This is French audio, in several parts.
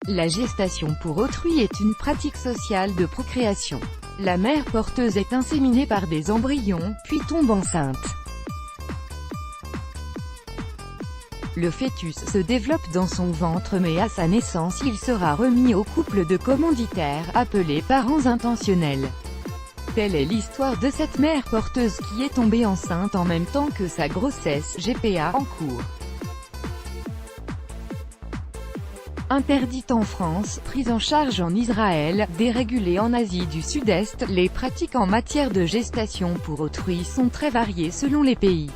La gestation pour autrui est une pratique sociale de procréation. La mère porteuse est inséminée par des embryons, puis tombe enceinte. Le fœtus se développe dans son ventre mais à sa naissance il sera remis au couple de commanditaires, appelés parents intentionnels. Telle est l'histoire de cette mère porteuse qui est tombée enceinte en même temps que sa grossesse, GPA, en cours. Interdite en France, prise en charge en Israël, dérégulée en Asie du Sud-Est, les pratiques en matière de gestation pour autrui sont très variées selon les pays.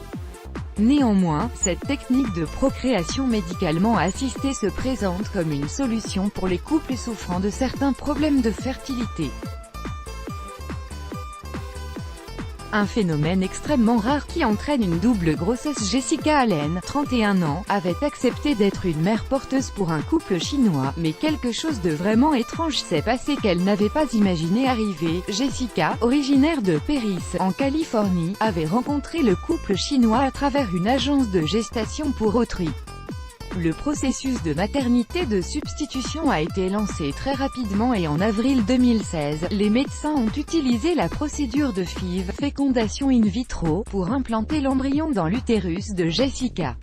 Néanmoins, cette technique de procréation médicalement assistée se présente comme une solution pour les couples souffrant de certains problèmes de fertilité. Un phénomène extrêmement rare qui entraîne une double grossesse. Jessica Allen, 31 ans, avait accepté d'être une mère porteuse pour un couple chinois, mais quelque chose de vraiment étrange s'est passé qu'elle n'avait pas imaginé arriver. Jessica, originaire de Perris, en Californie, avait rencontré le couple chinois à travers une agence de gestation pour autrui. Le processus de maternité de substitution a été lancé très rapidement et en avril 2016, les médecins ont utilisé la procédure de FIV, fécondation in vitro, pour implanter l'embryon dans l'utérus de Jessica.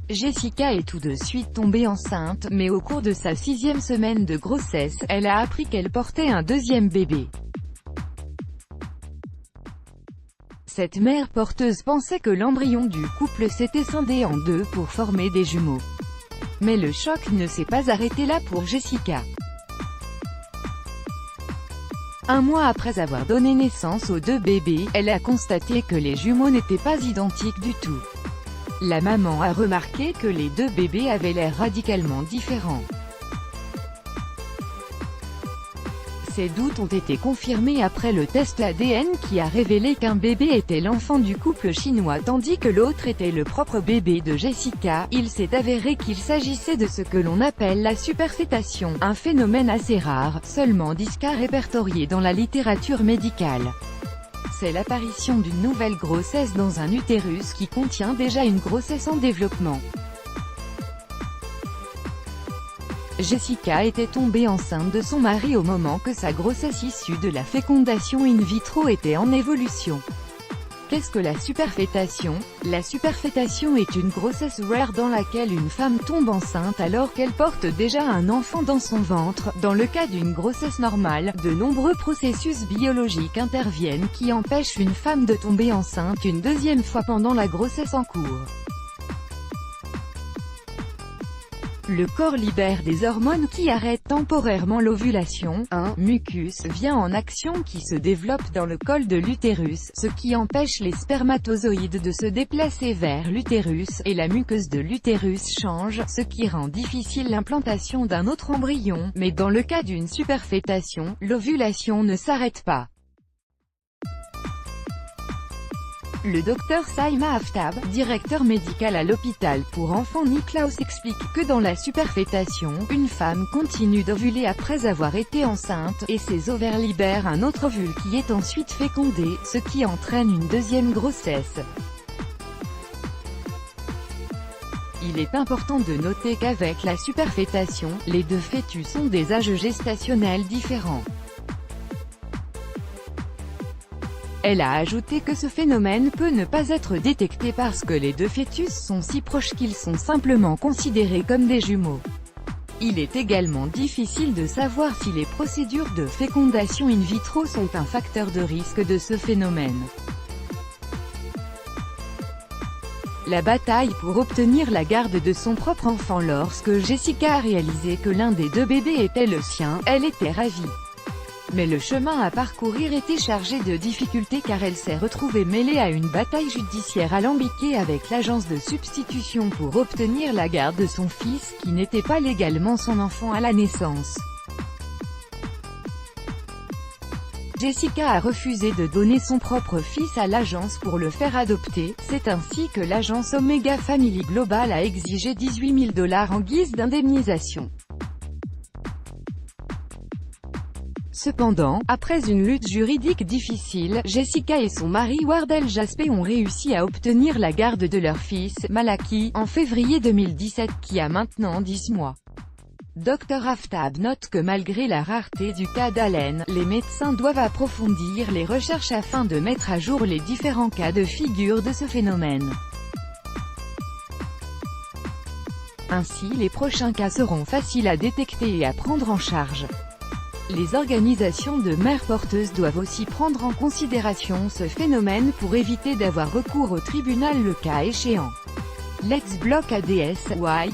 Jessica est tout de suite tombée enceinte, mais au cours de sa 6e semaine de grossesse, elle a appris qu'elle portait un deuxième bébé. Cette mère porteuse pensait que l'embryon du couple s'était scindé en deux pour former des jumeaux. Mais le choc ne s'est pas arrêté là pour Jessica. Un mois après avoir donné naissance aux 2 bébés, elle a constaté que les jumeaux n'étaient pas identiques du tout. La maman a remarqué que les 2 bébés avaient l'air radicalement différents. Ces doutes ont été confirmés après le test ADN qui a révélé qu'un bébé était l'enfant du couple chinois tandis que l'autre était le propre bébé de Jessica. Il s'est avéré qu'il s'agissait de ce que l'on appelle la superfétation, un phénomène assez rare, seulement 10 cas répertoriés dans la littérature médicale. C'est l'apparition d'une nouvelle grossesse dans un utérus qui contient déjà une grossesse en développement. Jessica était tombée enceinte de son mari au moment que sa grossesse issue de la fécondation in vitro était en évolution. Qu'est-ce que la superfétation? La superfétation est une grossesse rare dans laquelle une femme tombe enceinte alors qu'elle porte déjà un enfant dans son ventre. Dans le cas d'une grossesse normale, de nombreux processus biologiques interviennent qui empêchent une femme de tomber enceinte une deuxième fois pendant la grossesse en cours. Le corps libère des hormones qui arrêtent temporairement l'ovulation. Un mucus vient en action qui se développe dans le col de l'utérus, ce qui empêche les spermatozoïdes de se déplacer vers l'utérus, et la muqueuse de l'utérus change, ce qui rend difficile l'implantation d'un autre embryon, mais dans le cas d'une superfétation, l'ovulation ne s'arrête pas. Le docteur Saïma Aftab, directeur médical à l'hôpital pour enfants Niklaus explique que dans la superfétation, une femme continue d'ovuler après avoir été enceinte, et ses ovaires libèrent un autre ovule qui est ensuite fécondé, ce qui entraîne une deuxième grossesse. Il est important de noter qu'avec la superfétation, les 2 fœtus ont des âges gestationnels différents. Elle a ajouté que ce phénomène peut ne pas être détecté parce que les 2 fœtus sont si proches qu'ils sont simplement considérés comme des jumeaux. Il est également difficile de savoir si les procédures de fécondation in vitro sont un facteur de risque de ce phénomène. La bataille pour obtenir la garde de son propre enfant. Lorsque Jessica a réalisé que l'un des 2 bébés était le sien, elle était ravie. Mais le chemin à parcourir était chargé de difficultés car elle s'est retrouvée mêlée à une bataille judiciaire alambiquée avec l'agence de substitution pour obtenir la garde de son fils, qui n'était pas légalement son enfant à la naissance. Jessica a refusé de donner son propre fils à l'agence pour le faire adopter. C'est ainsi que l'agence Omega Family Global a exigé $18 000 en guise d'indemnisation. Cependant, après une lutte juridique difficile, Jessica et son mari Wardell Jasper ont réussi à obtenir la garde de leur fils, Malaki, en février 2017, qui a maintenant 10 mois. Dr Aftab note que malgré la rareté du cas d'Allen, les médecins doivent approfondir les recherches afin de mettre à jour les différents cas de figure de ce phénomène. Ainsi les prochains cas seront faciles à détecter et à prendre en charge. Les organisations de mères porteuses doivent aussi prendre en considération ce phénomène pour éviter d'avoir recours au tribunal le cas échéant. Let's block ADS, why?